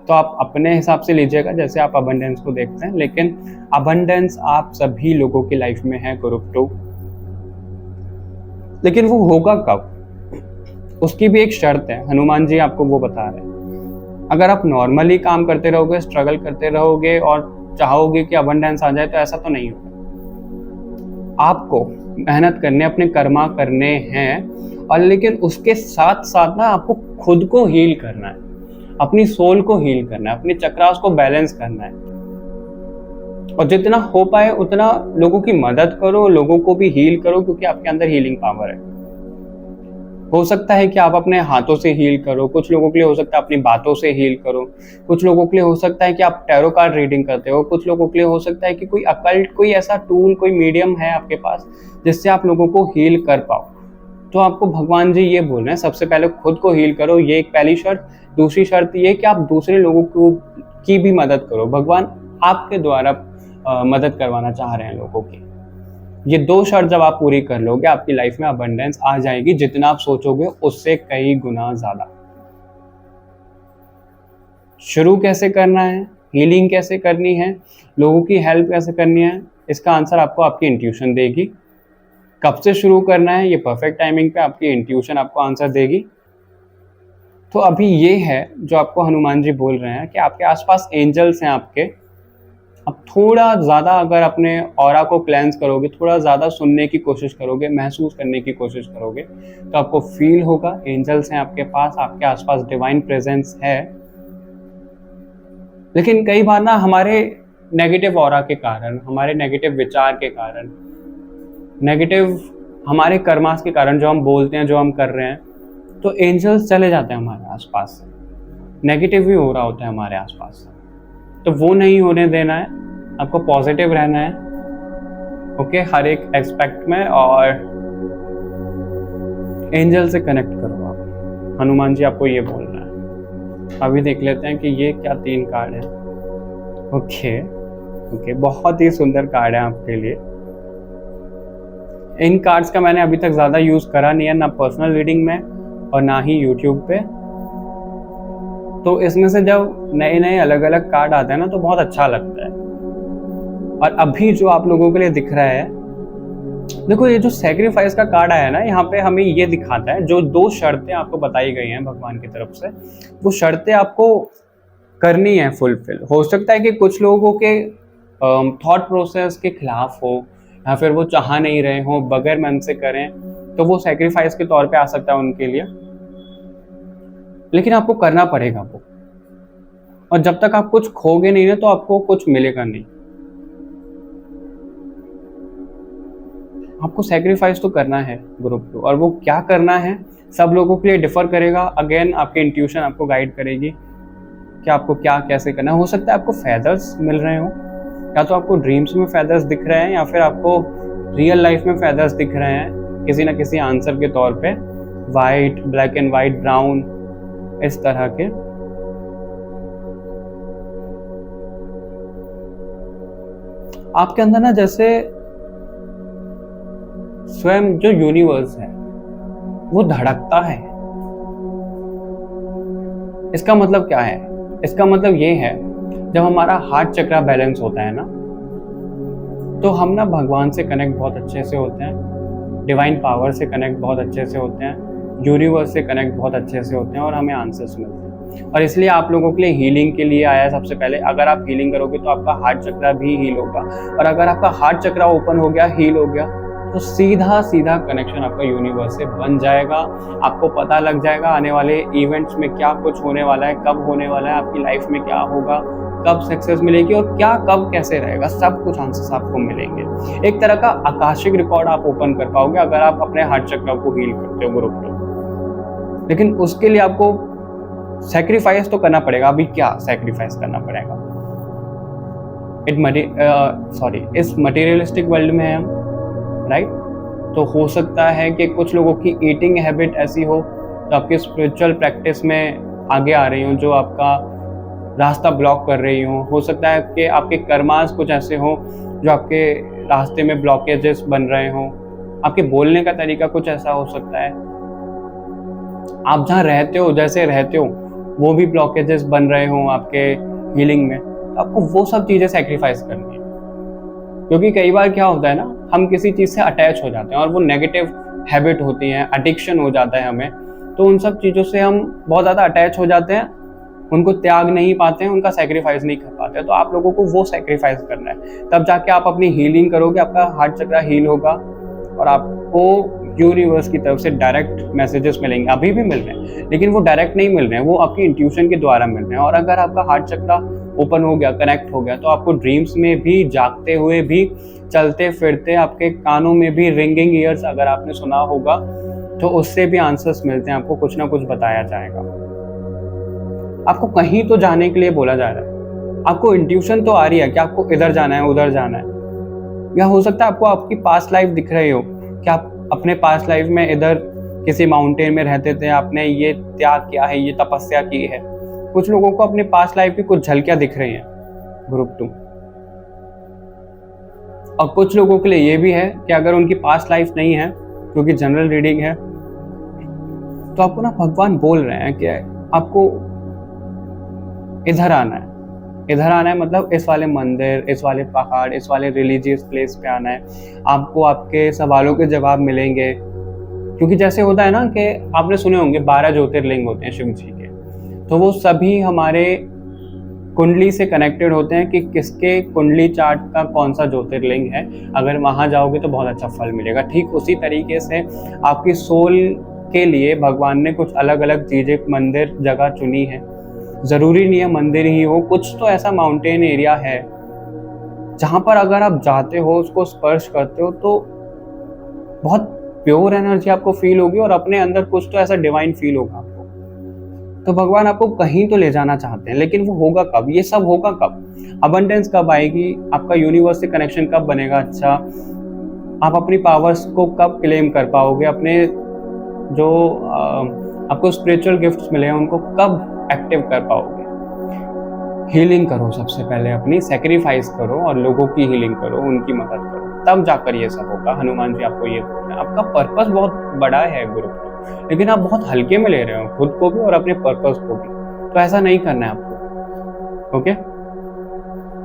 तो आप अपने हिसाब से लीजिएगा जैसे आप अबंडेंस को देखते हैं, लेकिन अबंडेंस आप सभी लोगों की लाइफ में है ग्रुप 2। लेकिन वो होगा कब, उसकी भी एक शर्त है। हनुमान जी आपको वो बता रहे हैं। अगर आप नॉर्मली काम करते रहोगे, स्ट्रगल करते रहोगे और चाहोगे कि अबंडेंस आ जाए, तो ऐसा तो नहीं होगा। आपको मेहनत करने, अपने कर्मा करने हैं, और लेकिन उसके साथ साथ ना आपको खुद को हील करना है, अपनी सोल को हील करना है, अपने चक्रास को बैलेंस करना है। और जितना हो पाए उतना लोगों की मदद करो, लोगों को भी हील करो, क्योंकि आपके अंदर हीलिंग पावर है। हो सकता है कि आप अपने हाथों से हील करो, कुछ लोगों के लिए हो सकता है अपनी बातों से हील करो, कुछ लोगों के लिए हो सकता है कि आप टैरो कार्ड रीडिंग करते हो, कुछ लोगों के लिए हो सकता है कि कोई अकल्ट, कोई ऐसा टूल, कोई मीडियम है आपके पास जिससे आप लोगों को हील कर पाओ। तो आपको भगवान जी ये बोल रहे हैं, सबसे पहले खुद को हील करो, ये एक पहली शर्त। दूसरी शर्त ये कि आप दूसरे लोगों को की भी मदद करो। भगवान आपके द्वारा मदद करवाना चाह रहे हैं लोगों की। ये 2 शर्त जब आप पूरी कर लोगे, आपकी लाइफ में अबंडेंस आ जाएगी, जितना आप सोचोगे उससे कई गुना ज्यादा। शुरू कैसे करना है, हीलिंग कैसे करनी है, लोगों की हेल्प कैसे करनी है, इसका आंसर आपको आपकी इंट्यूशन देगी। कब से शुरू करना है, ये परफेक्ट टाइमिंग पे आपकी इंट्यूशन आपको आंसर देगी। तो अभी ये है जो आपको हनुमान जी बोल रहे हैं कि आपके आसपास एंजल्स हैं आपके। अब थोड़ा ज़्यादा अगर अपने ऑरा को क्लेंस करोगे, थोड़ा ज़्यादा सुनने की कोशिश करोगे, महसूस करने की कोशिश करोगे, तो आपको फील होगा एंजल्स हैं आपके पास, आपके आसपास डिवाइन प्रेजेंस है। लेकिन कई बार ना हमारे नेगेटिव ऑरा के कारण, हमारे नेगेटिव विचार के कारण, नेगेटिव हमारे कर्मास के कारण, जो हम बोलते हैं, जो हम कर रहे हैं, तो एंजल्स चले जाते हैं हमारे आसपास से, नेगेटिव भी हो रहा होता है हमारे आसपास। तो वो नहीं होने देना है, आपको पॉजिटिव रहना है, ओके, हर एक एस्पेक्ट में। और एंजल से कनेक्ट करो आप। हनुमान जी आपको ये बोल रहे हैं। अभी देख लेते हैं कि ये क्या 3 कार्ड है। ओके, बहुत ही सुंदर कार्ड है आपके लिए। इन कार्ड्स का मैंने अभी तक ज़्यादा यूज़ करा नहीं है, ना पर्सनल रीडिंग में और ना ही यूट्यूब पे। तो इसमें से जब नए नए अलग अलग कार्ड आते हैं ना, तो बहुत अच्छा लगता है। और अभी जो आप लोगों के लिए दिख रहा है, देखो ये जो सैक्रिफाइस का कार्ड आया है ना, यहाँ पे हमें ये दिखाता है, जो 2 शर्तें आपको बताई गई हैं भगवान की तरफ से, वो शर्तें आपको करनी है फुलफिल। हो सकता है कि कुछ लोगों के थॉट प्रोसेस के खिलाफ हो, या फिर वो चाह नहीं रहे हो, बगैर मन से करें, तो वो सेक्रीफाइस के तौर पे आ सकता है उनके लिए। लेकिन आपको करना पड़ेगा वो, और जब तक आप कुछ खोगे नहीं ना तो आपको कुछ मिलेगा नहीं। आपको सेक्रीफाइस तो करना है ग्रुप टू, और वो क्या करना है सब लोगों के लिए डिफर करेगा। अगेन आपकी इंट्यूशन आपको गाइड करेगी कि आपको क्या कैसे करना है। हो सकता है आपको फेदर्स मिल रहे हो, या तो आपको ड्रीम्स में फेदर्स दिख रहे हैं, या फिर आपको रियल लाइफ में फेदर्स दिख रहे हैं किसी ना किसी आंसर के तौर पे, white, black and white, brown, इस तरह के। आपके अंदर ना जैसे स्वयं जो यूनिवर्स है वो धड़कता है। इसका मतलब क्या है? इसका मतलब ये है, जब हमारा हार्ट चक्रा बैलेंस होता है ना, तो हम ना भगवान से कनेक्ट बहुत अच्छे से होते हैं, डिवाइन पावर से कनेक्ट बहुत अच्छे से होते हैं, यूनिवर्स से कनेक्ट बहुत अच्छे से होते हैं, और हमें आंसर्स मिलते हैं। और इसलिए आप लोगों के लिए हीलिंग के लिए आया है सबसे पहले। अगर आप हीलिंग करोगे तो आपका हार्ट चक्रा भी हील होगा, और अगर आपका हार्ट चक्रा ओपन हो गया, हील हो गया, तो सीधा सीधा कनेक्शन आपका यूनिवर्स से बन जाएगा। आपको पता लग जाएगा आने वाले इवेंट्स में क्या कुछ होने वाला है, कब होने वाला है, आपकी लाइफ में क्या होगा, कब सक्सेस मिलेगी, और क्या कब कैसे रहेगा, सब कुछ आंसर्स आपको मिलेंगे। एक तरह का आकाशिक रिकॉर्ड आप ओपन कर पाओगे अगर आप अपने हार्ट चक्र को हील करते हो ग्रुप टू। लेकिन उसके लिए आपको सैक्रिफाइस तो करना पड़ेगा। अभी क्या सैक्रिफाइस करना पड़ेगा? इस मटेरियलिस्टिक वर्ल्ड में है हम, राइट? तो हो सकता है कि कुछ लोगों की ईटिंग हैबिट ऐसी हो जो आपके स्पिरिचुअल प्रैक्टिस में आगे आ रही हो, जो आपका रास्ता ब्लॉक कर रही हो सकता है कि आपके कर्मास कुछ ऐसे हो जो आपके रास्ते में ब्लॉकेजेस बन रहे हो, आपके बोलने का तरीका कुछ ऐसा हो सकता है, आप जहाँ रहते हो, जैसे रहते हो, वो भी ब्लॉकेजेस बन रहे हो आपके हीलिंग में। तो आपको वो सब चीज़ें सेक्रीफाइस करनी है, क्योंकि कई बार क्या होता है ना, हम किसी चीज़ से अटैच हो जाते हैं और वो नेगेटिव हैबिट होती है, एडिक्शन हो जाता है हमें, तो उन सब चीज़ों से हम बहुत ज़्यादा अटैच हो जाते हैं, उनको त्याग नहीं पाते हैं, उनका सेक्रीफाइस नहीं कर पाते। तो आप लोगों को वो सेक्रीफाइस करना है, तब जाके आप अपनी हीलिंग करोगे, आपका हार्ट चक्रा हील होगा, और आपको यूनिवर्स की तरफ से डायरेक्ट मैसेजेस मिलेंगे। अभी भी मिल रहे हैं, लेकिन वो डायरेक्ट नहीं मिल रहे हैं, वो आपकी इंट्यूशन के द्वारा मिल रहे हैं। और अगर आपका हार्ट चक्रा ओपन हो गया, कनेक्ट हो गया, तो आपको ड्रीम्स में भी, जागते हुए भी, चलते फिरते, आपके कानों में भी रिंगिंग ईयर्स अगर आपने सुना होगा, तो उससे भी आंसर्स मिलते हैं, आपको कुछ ना कुछ बताया जाएगा। आपको कहीं तो जाने के लिए बोला जा रहा है, आपको इंट्यूशन तो आ रही है कि आपको इधर जाना है, उधर जाना है, या हो सकता है आपको आपकी पास्ट लाइफ दिख रही हो कि आप अपने पास्ट लाइफ में इधर किसी माउंटेन में रहते थे, आपने ये त्याग किया है, ये तपस्या की है। कुछ लोगों को अपने पास्ट लाइफ की कुछ झलकियां दिख रही हैं ग्रुप 2, और कुछ लोगों के लिए ये भी है कि अगर उनकी पास्ट लाइफ नहीं है, क्योंकि जनरल रीडिंग है, तो आपको ना भगवान बोल रहे हैं कि आपको इधर आना है। इधर आना है मतलब इस वाले मंदिर, इस वाले पहाड़, इस वाले रिलीजियस प्लेस पे आना है। आपको आपके सवालों के जवाब मिलेंगे, क्योंकि जैसे होता है ना कि आपने सुने होंगे 12 ज्योतिर्लिंग होते हैं शिव जी के, तो वो सभी हमारे कुंडली से कनेक्टेड होते हैं कि किसके कुंडली चार्ट का कौन सा ज्योतिर्लिंग है। अगर वहाँ जाओगे तो बहुत अच्छा फल मिलेगा। ठीक उसी तरीके से आपकी सोल के लिए भगवान ने कुछ अलग अलग चीज़ें, मंदिर, जगह चुनी है। ज़रूरी नहीं है मंदिर ही हो, कुछ तो ऐसा माउंटेन एरिया है जहाँ पर अगर आप जाते हो, उसको स्पर्श करते हो, तो बहुत प्योर एनर्जी आपको फील होगी, और अपने अंदर कुछ तो ऐसा डिवाइन फील होगा आपको। तो भगवान आपको कहीं तो ले जाना चाहते हैं, लेकिन वो होगा कब? ये सब होगा कब? अबंडेंस कब आएगी? आपका यूनिवर्स से कनेक्शन कब बनेगा अच्छा? आप अपनी पावर्स को कब क्लेम कर पाओगे? अपने जो आपको स्पिरिचुअल गिफ्ट्स मिले हैं उनको कब एक्टिव कर पाओगे? हीलिंग करो सबसे पहले, अपनी सैक्रिफाइस करो और लोगों की हीलिंग करो, उनकी मदद करो, तब जाकर ये सब होगा। हनुमान जी आपको ये बोल रहे हैं। आपका पर्पस बहुत बड़ा है ग्रुप, लेकिन आप बहुत हल्के में ले रहे हो खुद को भी और अपने पर्पस को भी, तो ऐसा नहीं करना है आपको। ओके,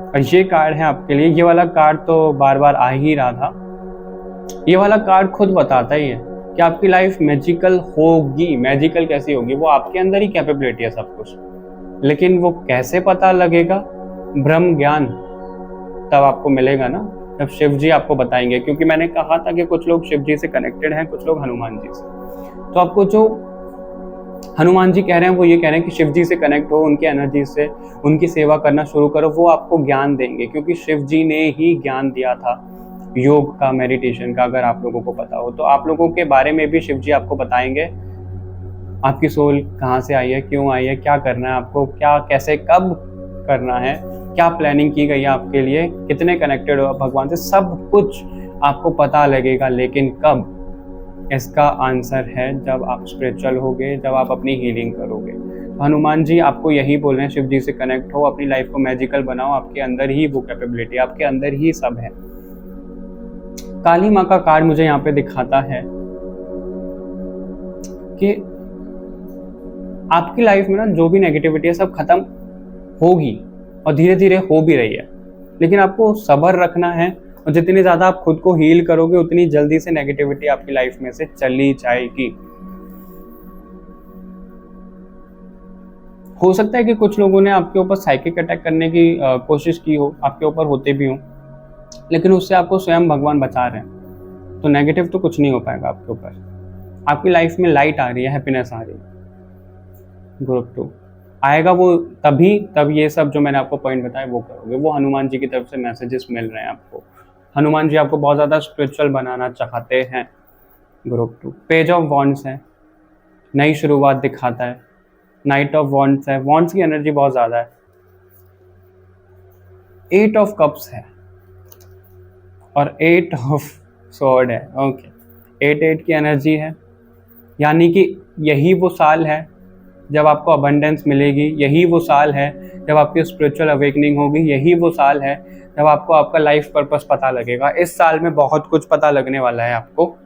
और ये कार्ड है आपके लिए। ये वाला कार्ड तो बार बार आ ही रहा था। ये वाला कार्ड खुद बताता ही है कि आपकी लाइफ मैजिकल होगी। मैजिकल कैसी होगी? वो आपके अंदर ही कैपेबिलिटी है सब कुछ, लेकिन वो कैसे पता लगेगा? ब्रह्म ज्ञान तब आपको मिलेगा ना, जब शिव जी आपको बताएंगे, क्योंकि मैंने कहा था कि कुछ लोग शिव जी से कनेक्टेड हैं, कुछ लोग हनुमान जी से। तो आपको जो हनुमान जी कह रहे हैं वो ये कह रहे हैं कि शिव जी से कनेक्ट हो, उनकी एनर्जी से उनकी सेवा करना शुरू करो, वो आपको ज्ञान देंगे, क्योंकि शिव जी ने ही ज्ञान दिया था योग का, मेडिटेशन का। अगर आप लोगों को पता हो तो आप लोगों के बारे में भी शिव जी आपको बताएंगे, आपकी सोल कहाँ से आई है, क्यों आई है, क्या करना है आपको, क्या कैसे कब करना है, क्या प्लानिंग की गई है आपके लिए, कितने कनेक्टेड हो भगवान से, सब कुछ आपको पता लगेगा। लेकिन कब? इसका आंसर है जब आप स्पिरिचुअल होगे, जब आप अपनी हीलिंग करोगे। हनुमान जी आपको यही बोल रहे हैं, शिव जी से कनेक्ट हो, अपनी लाइफ को मैजिकल बनाओ, आपके अंदर ही वो कैपेबिलिटी, आपके अंदर ही सब है। काली माँ का कार्ड मुझे यहाँ पे दिखाता है कि आपकी लाइफ में ना जो भी नेगेटिविटी है सब खत्म होगी, और धीरे धीरे हो भी रही है। लेकिन आपको सब्र रखना है, और जितनी ज्यादा आप खुद को हील करोगे उतनी जल्दी से नेगेटिविटी आपकी लाइफ में से चली जाएगी। हो सकता है कि कुछ लोगों ने आपके ऊपर साइकिक अटैक करने की कोशिश की हो, आपके ऊपर होते भी हो, लेकिन उससे आपको स्वयं भगवान बचा रहे हैं। तो नेगेटिव तो कुछ नहीं हो पाएगा आपके ऊपर। आपकी लाइफ में लाइट आ रही है, हैप्पीनेस आ रही है। ग्रुप 2 आएगा वो तभी, तब ये सब जो मैंने आपको पॉइंट बताया वो करोगे। वो हनुमान जी की तरफ से मैसेजेस मिल रहे हैं आपको। हनुमान जी आपको बहुत ज़्यादा स्पिरिचुअल बनाना चाहते हैं। ग्रुप 2 पेज ऑफ वॉन्ड्स है, नई शुरुआत दिखाता है। नाइट ऑफ वॉन्ड्स है, वॉन्ड्स की एनर्जी बहुत ज़्यादा है। 8 ऑफ कप्स है और 8 ऑफ स्वॉर्ड है। ओके, 8 की एनर्जी है, यानी कि यही वो साल है जब आपको अबंडेंस मिलेगी, यही वो साल है जब आपकी स्पिरिचुअल अवेकनिंग होगी, यही वो साल है जब आपको आपका लाइफ पर्पस पता लगेगा। इस साल में बहुत कुछ पता लगने वाला है आपको।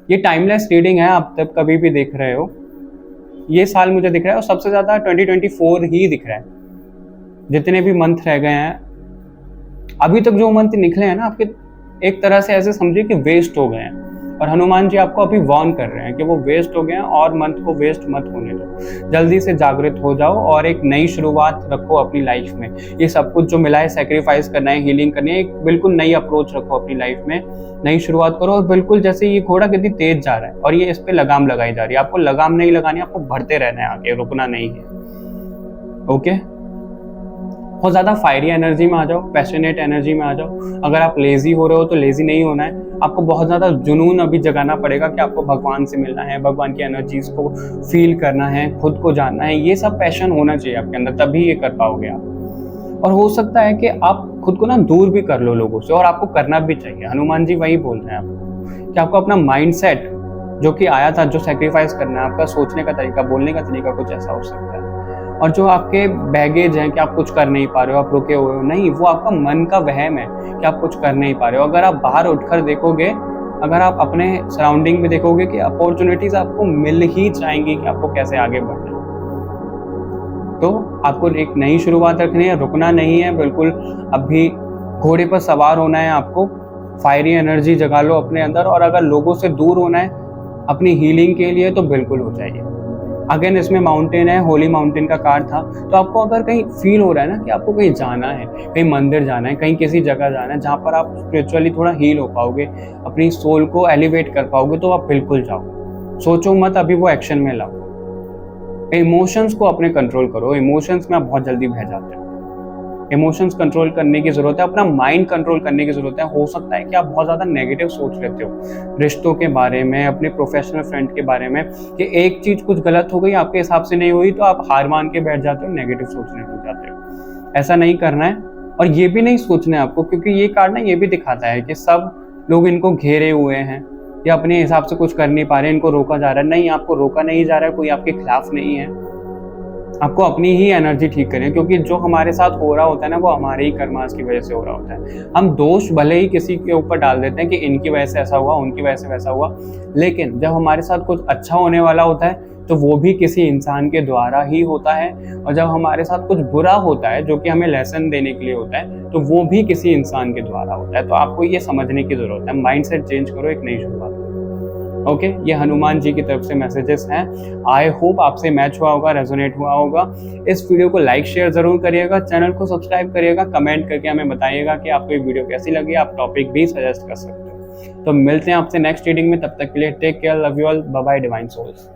ये टाइमलेस रीडिंग है, आप तब कभी भी देख रहे हो। ये साल मुझे दिख रहा है, और सबसे ज़्यादा 2024 ही दिख रहा है। जितने भी मंथ रह गए हैं अभी तक, जो मंथ निकले हैं ना आपके, एक तरह से ऐसे समझिए कि वेस्ट हो गए हैं। और हनुमान जी आपको अभी वार्न कर रहे हैं कि वो वेस्ट हो गए हैं, और मंथ को वेस्ट मत होने दो। जल्दी से जागृत हो जाओ और एक नई शुरुआत रखो अपनी लाइफ में। ये सब कुछ जो मिला है, सेक्रीफाइस करना है, हीलिंग करनी है, एक बिल्कुल नई अप्रोच रखो अपनी लाइफ में, नई शुरुआत करो। और बिल्कुल जैसे ये घोड़ा कितनी तेज जा रहा है और ये इस पे लगाम लगाई जा रही है, आपको लगाम नहीं लगानी, आपको बढ़ते रहना है आगे, रुकना नहीं है। ओके, बहुत ज़्यादा फायरी एनर्जी में आ जाओ, पैशनेट एनर्जी में आ जाओ। अगर आप लेजी हो रहे हो तो लेजी नहीं होना है, आपको बहुत ज़्यादा जुनून अभी जगाना पड़ेगा कि आपको भगवान से मिलना है, भगवान की एनर्जीज को फील करना है, खुद को जानना है। ये सब पैशन होना चाहिए आपके अंदर, तभी ये कर पाओगे आप। और हो सकता है कि आप खुद को ना दूर भी कर लो लोगों से, और आपको करना भी चाहिए। हनुमान जी वही बोल रहे हैं आपको कि आपको अपना माइंडसेट जो कि आया था, जो सेक्रीफाइस करना है, आपका सोचने का तरीका, बोलने का तरीका कुछ ऐसा हो सकता है। और जो आपके बैगेज हैं कि आप कुछ कर नहीं पा रहे हो, आप रुके हुए हो, नहीं, वो आपका मन का वहम है कि आप कुछ कर नहीं पा रहे हो। अगर आप बाहर उठकर देखोगे, अगर आप अपने सराउंडिंग में देखोगे कि अपॉर्चुनिटीज आपको मिल ही जाएंगी कि आपको कैसे आगे बढ़ना है। तो आपको एक नई शुरुआत रखनी है, रुकना नहीं है बिल्कुल। अभी घोड़े पर सवार होना है आपको, फायरी एनर्जी जगा लो अपने अंदर। और अगर लोगों से दूर होना है अपनी हीलिंग के लिए तो बिल्कुल हो जाइए। अगेन इसमें माउंटेन है, होली माउंटेन का कार्ड था। तो आपको अगर कहीं फील हो रहा है ना कि आपको कहीं जाना है, कहीं मंदिर जाना है, कहीं किसी जगह जाना है जहाँ पर आप स्पिरिचुअली थोड़ा हील हो पाओगे, अपनी सोल को एलिवेट कर पाओगे, तो आप बिल्कुल जाओ। सोचो मत, अभी वो एक्शन में लाओ। इमोशंस को अपने कंट्रोल करो। इमोशंस में आप बहुत जल्दी बह जाते हो। इमोशंस कंट्रोल करने की जरूरत है, अपना माइंड कंट्रोल करने की जरूरत है। हो सकता है कि आप बहुत ज्यादा नेगेटिव सोच लेते हो रिश्तों के बारे में, अपने प्रोफेशनल फ्रेंड के बारे में, कि एक चीज कुछ गलत हो गई, आपके हिसाब से नहीं हुई, तो आप हार मान के बैठ जाते हो, नेगेटिव सोचने लग जाते हो। ऐसा नहीं करना है। और ये भी नहीं सोचना है आपको, क्योंकि ये कार्ड ना ये भी दिखाता है कि सब लोग इनको घेरे हुए हैं या अपने हिसाब से कुछ कर नहीं पा रहे, इनको रोका जा रहा है। नहीं, आपको रोका नहीं जा रहा है, कोई आपके खिलाफ नहीं है। आपको अपनी ही एनर्जी ठीक करनी है, क्योंकि जो हमारे साथ हो रहा होता है ना, वो हमारे ही कर्मास की वजह से हो रहा होता है। हम दोष भले ही किसी के ऊपर डाल देते हैं कि इनकी वजह से ऐसा हुआ, उनकी वजह से वैसा हुआ, लेकिन जब हमारे साथ कुछ अच्छा होने वाला होता है तो वो भी किसी इंसान के द्वारा ही होता है। और जब हमारे साथ कुछ बुरा होता है जो कि हमें लेसन देने के लिए होता है, तो वो भी किसी इंसान के द्वारा होता है। तो आपको ये समझने की जरूरत है। माइंडसेट चेंज करो, एक नई शुरुआत। ओके, ये हनुमान जी की तरफ से मैसेजेस हैं। आई होप आपसे मैच हुआ होगा, रेजोनेट हुआ होगा। इस वीडियो को लाइक शेयर जरूर करिएगा, चैनल को सब्सक्राइब करिएगा, कमेंट करके हमें बताइएगा कि आपको ये वीडियो कैसी लगी। आप टॉपिक भी सजेस्ट कर सकते हो। तो मिलते हैं आपसे नेक्स्ट रीडिंग में, तब तक के लिए take care, love you all, bye bye divine souls.